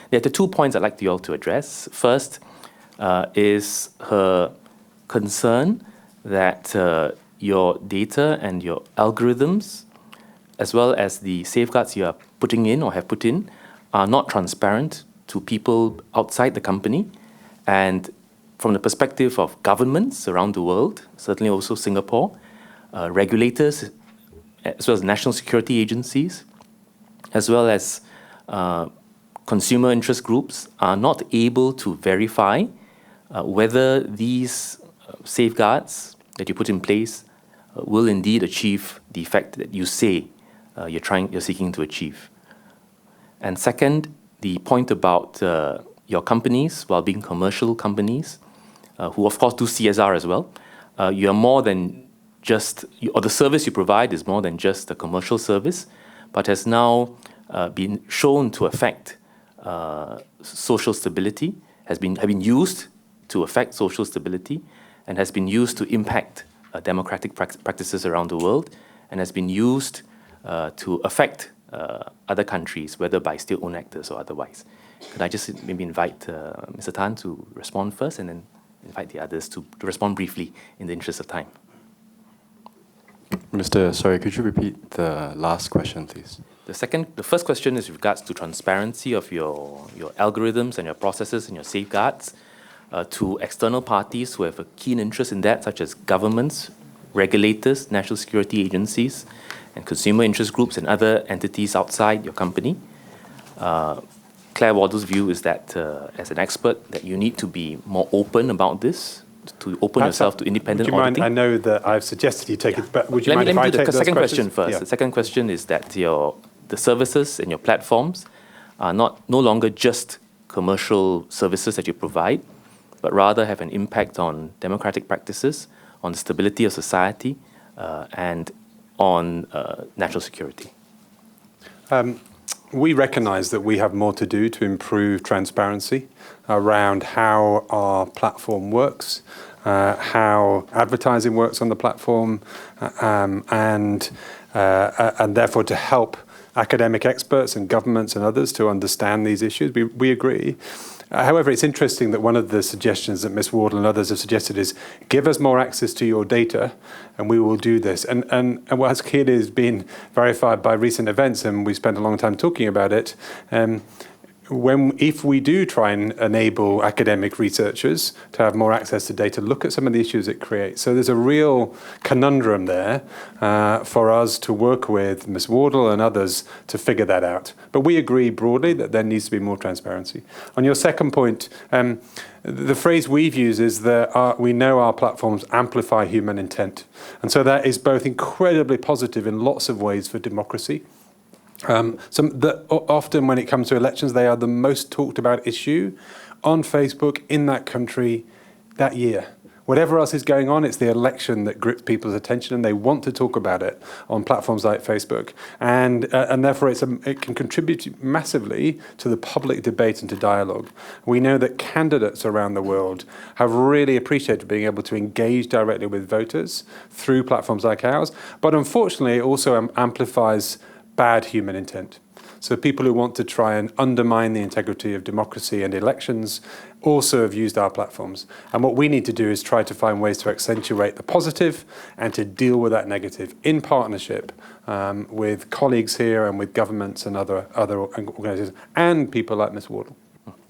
There are the 2 points I'd like you all to address. First is her concern that your data and your algorithms, as well as the safeguards you are putting in or have put in, are not transparent to people outside the company. And from the perspective of governments around the world, certainly also Singapore, regulators, as well as national security agencies, as well as consumer interest groups, are not able to verify whether these safeguards that you put in place will indeed achieve the effect that you say you're seeking to achieve. And second, the point about your companies, while being commercial companies, who of course do CSR as well, you are more than just, or the service you provide is more than just a commercial service, but has now been shown to affect social stability, have been used to affect social stability, and has been used to impact democratic practices around the world, and has been used to affect other countries, whether by state-owned actors or otherwise. Could I just maybe invite Mr. Tan to respond first, and then invite the others to respond briefly in the interest of time? Sorry, could you repeat the last question, please? The first question is with regards to transparency of your algorithms and your processes and your safeguards to external parties who have a keen interest in that, such as governments, regulators, national security agencies, and consumer interest groups and other entities outside your company. Claire Waddle's view is that, as an expert, that you need to be more open about this, to open yourself to independent auditing. I know that I've suggested you take it, but would you mind if I take those questions? Let me do the second question first. Yeah. The second question is that the services and your platforms are no longer just commercial services that you provide, but rather have an impact on democratic practices, on the stability of society, and on national security. We recognize that we have more to do to improve transparency around how our platform works, how advertising works on the platform, and therefore to help academic experts and governments and others to understand these issues. We agree. However, it's interesting that one of the suggestions that Ms. Wardle and others have suggested is give us more access to your data and we will do this. And what has clearly been verified by recent events, and we spent a long time talking about it, if we do try and enable academic researchers to have more access to data, look at some of the issues it creates. So there's a real conundrum there for us to work with Ms. Wardle and others to figure that out. But we agree broadly that there needs to be more transparency. On your second point, the phrase we've used is that we know our platforms amplify human intent. And so that is both incredibly positive in lots of ways for democracy. Often when it comes to elections, they are the most talked about issue on Facebook in that country that year. Whatever else is going on, it's the election that grips people's attention, and they want to talk about it on platforms like Facebook. And therefore, it can contribute massively to the public debate and to dialogue. We know that candidates around the world have really appreciated being able to engage directly with voters through platforms like ours. But unfortunately, it also amplifies bad human intent. So people who want to try and undermine the integrity of democracy and elections also have used our platforms. And what we need to do is try to find ways to accentuate the positive and to deal with that negative in partnership with colleagues here and with governments and other organizations and people like Ms. Wardle.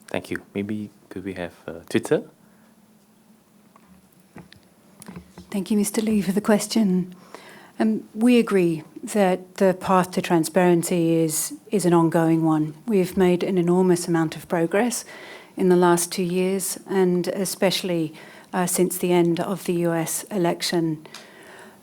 Thank you. Maybe could we have Twitter? Thank you, Mr. Lee, for the question. We agree that the path to transparency is an ongoing one. We've made an enormous amount of progress in the last 2 years, and especially since the end of the US election.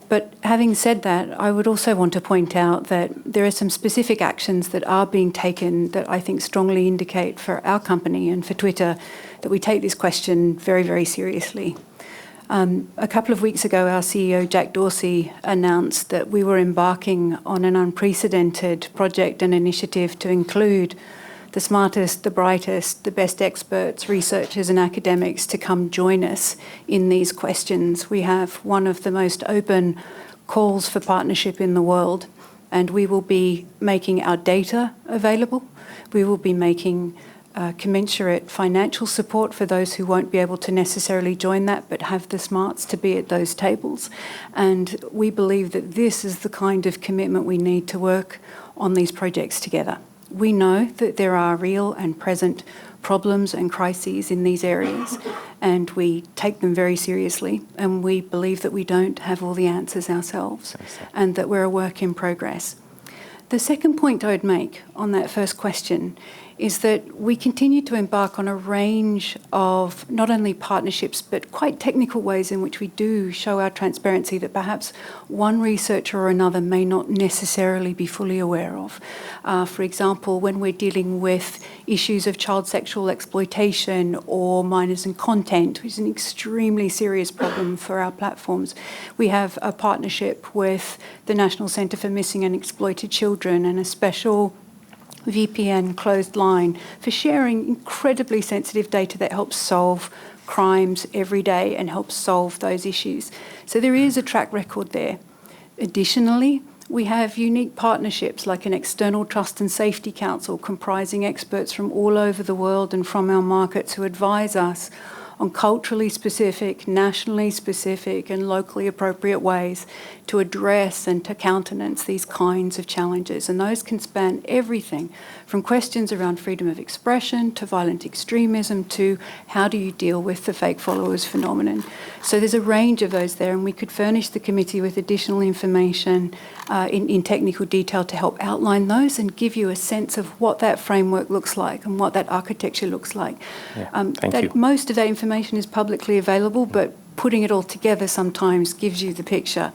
But having said that, I would also want to point out that there are some specific actions that are being taken that I think strongly indicate for our company and for Twitter that we take this question very, very seriously. A couple of weeks ago, our CEO, Jack Dorsey, announced that we were embarking on an unprecedented project and initiative to include the smartest, the brightest, the best experts, researchers and academics to come join us in these questions. We have one of the most open calls for partnership in the world, and we will be making our data available. We will be making commensurate financial support for those who won't be able to necessarily join that but have the smarts to be at those tables. And we believe that this is the kind of commitment we need to work on these projects together. We know that there are real and present problems and crises in these areas, and we take them very seriously, and we believe that we don't have all the answers ourselves and that we're a work in progress. The second point I would make on that first question is that we continue to embark on a range of not only partnerships but quite technical ways in which we do show our transparency that perhaps one researcher or another may not necessarily be fully aware of. For example, when we're dealing with issues of child sexual exploitation or minors and content, which is an extremely serious problem for our platforms, we have a partnership with the National Centre for Missing and Exploited Children and a special VPN closed line for sharing incredibly sensitive data that helps solve crimes every day and helps solve those issues. So there is a track record there. Additionally, we have unique partnerships like an external trust and safety council comprising experts from all over the world and from our markets who advise us on culturally specific, nationally specific and locally appropriate ways to address and to countenance these kinds of challenges. And those can span everything from questions around freedom of expression to violent extremism to how do you deal with the fake followers phenomenon. So there's a range of those there, and we could furnish the committee with additional information in technical detail to help outline those and give you a sense of what that framework looks like and what that architecture looks like. Thank you. Most of that information is publicly available, but putting it all together sometimes gives you the picture.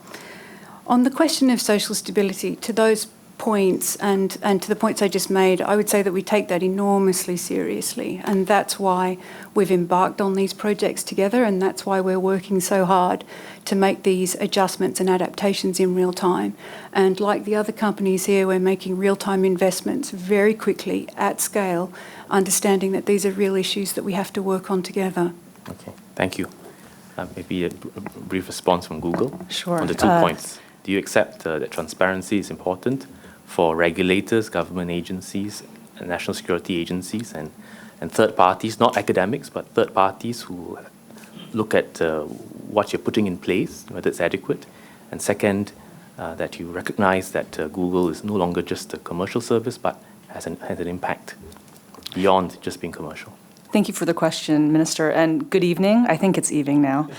On the question of social stability, to those points and to the points I just made, I would say that we take that enormously seriously, and that's why we've embarked on these projects together, and that's why we're working so hard to make these adjustments and adaptations in real time. And like the other companies here, we're making real-time investments very quickly at scale, understanding that these are real issues that we have to work on together. Okay, thank you. Maybe a brief response from Google. Sure. On the 2 points. Do you accept that transparency is important for regulators, government agencies, and national security agencies, and third parties, not academics, but third parties who look at what you're putting in place, whether it's adequate? And second, that you recognize that Google is no longer just a commercial service, but has an impact beyond just being commercial. Thank you for the question, Minister, and good evening. I think it's evening now.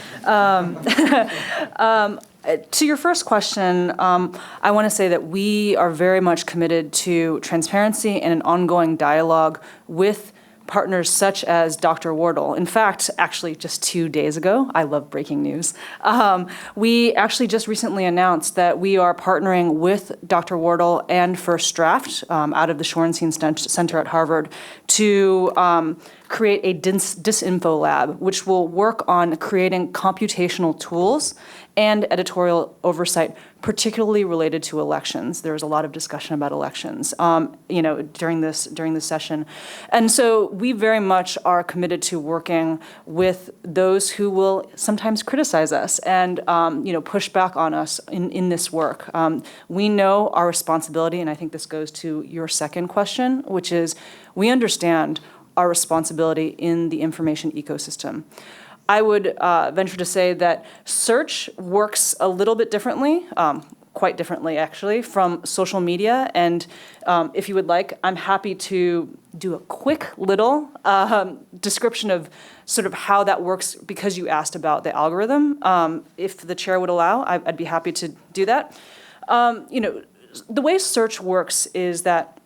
To your first question, I want to say that we are very much committed to transparency and an ongoing dialogue with partners such as Dr. Wardle. In fact, actually just 2 days ago, I love breaking news, we actually just recently announced that we are partnering with Dr. Wardle and First Draft out of the Shorenstein Center at Harvard to create a disinfo lab, which will work on creating computational tools and editorial oversight, particularly related to elections. There was a lot of discussion about elections, during this session, and so we very much are committed to working with those who will sometimes criticize us and push back on us in this work. We know our responsibility, and I think this goes to your second question, which is we understand our responsibility in the information ecosystem. I would venture to say that search works a little bit differently, quite differently actually, from social media. And if you would like, I'm happy to do a quick little description of sort of how that works because you asked about the algorithm. If the chair would allow, I'd be happy to do that. The way search works is that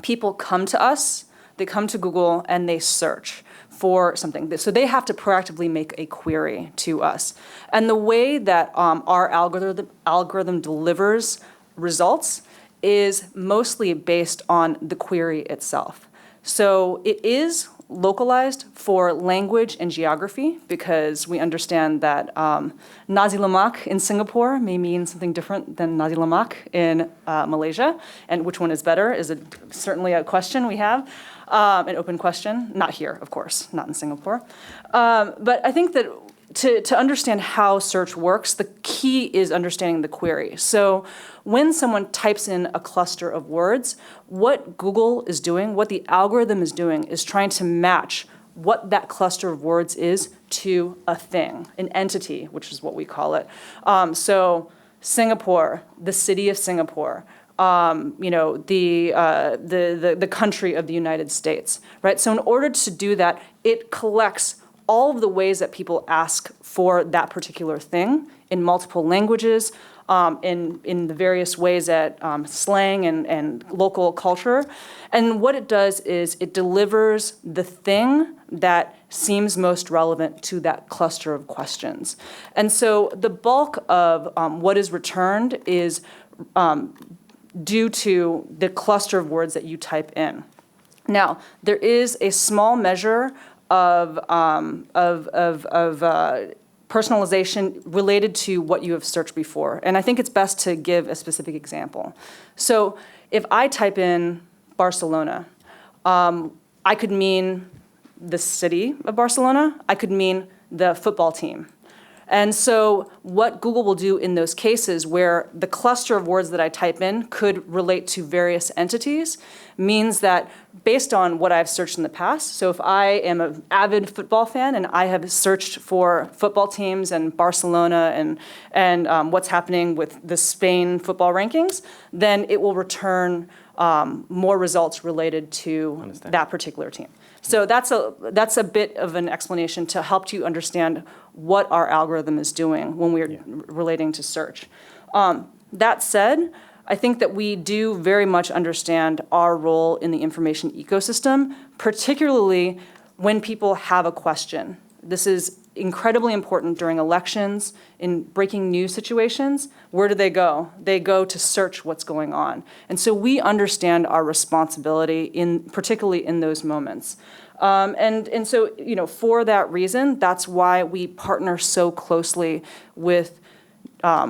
people come to us, they come to Google and they search for something. So they have to proactively make a query to us. And the way that our algorithm delivers results is mostly based on the query itself. So it is localized for language and geography because we understand that Nasi Lemak in Singapore may mean something different than Nasi Lemak in Malaysia, and which one is better is certainly a question we have, an open question. Not here, of course, not in Singapore. But I think that to understand how search works, the key is understanding the query. So when someone types in a cluster of words, what Google is doing, what the algorithm is doing, is trying to match what that cluster of words is to a thing, an entity, which is what we call it. So Singapore, the city of Singapore, the country of the United States, right? So in order to do that, it collects all of the ways that people ask for that particular thing in multiple languages, in the various ways that slang and local culture. And what it does is it delivers the thing that seems most relevant to that cluster of questions. And so the bulk of what is returned is due to the cluster of words that you type in. Now, there is a small measure of personalization related to what you have searched before. And I think it's best to give a specific example. So if I type in Barcelona, I could mean the city of Barcelona. I could mean the football team. And so what Google will do in those cases where the cluster of words that I type in could relate to various entities means that based on what I've searched in the past, so if I am an avid football fan and I have searched for football teams and Barcelona and what's happening with the Spain football rankings, then it will return more results related to that particular team. So that's a bit of an explanation to help you understand what our algorithm is doing when we're relating to search. That said, I think that we do very much understand our role in the information ecosystem, particularly when people have a question. This is incredibly important during elections, in breaking news situations. Where do they go? They go to search what's going on. And so we understand our responsibility, particularly in those moments. And so, for that reason, that's why we partner so closely with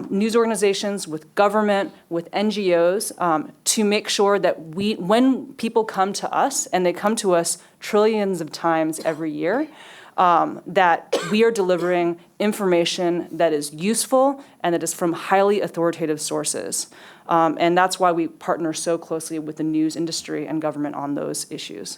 news organizations, with government, with NGOs, to make sure that when people come to us, and they come to us trillions of times every year, that we are delivering information that is useful and that is from highly authoritative sources. And that's why we partner so closely with the news industry and government on those issues.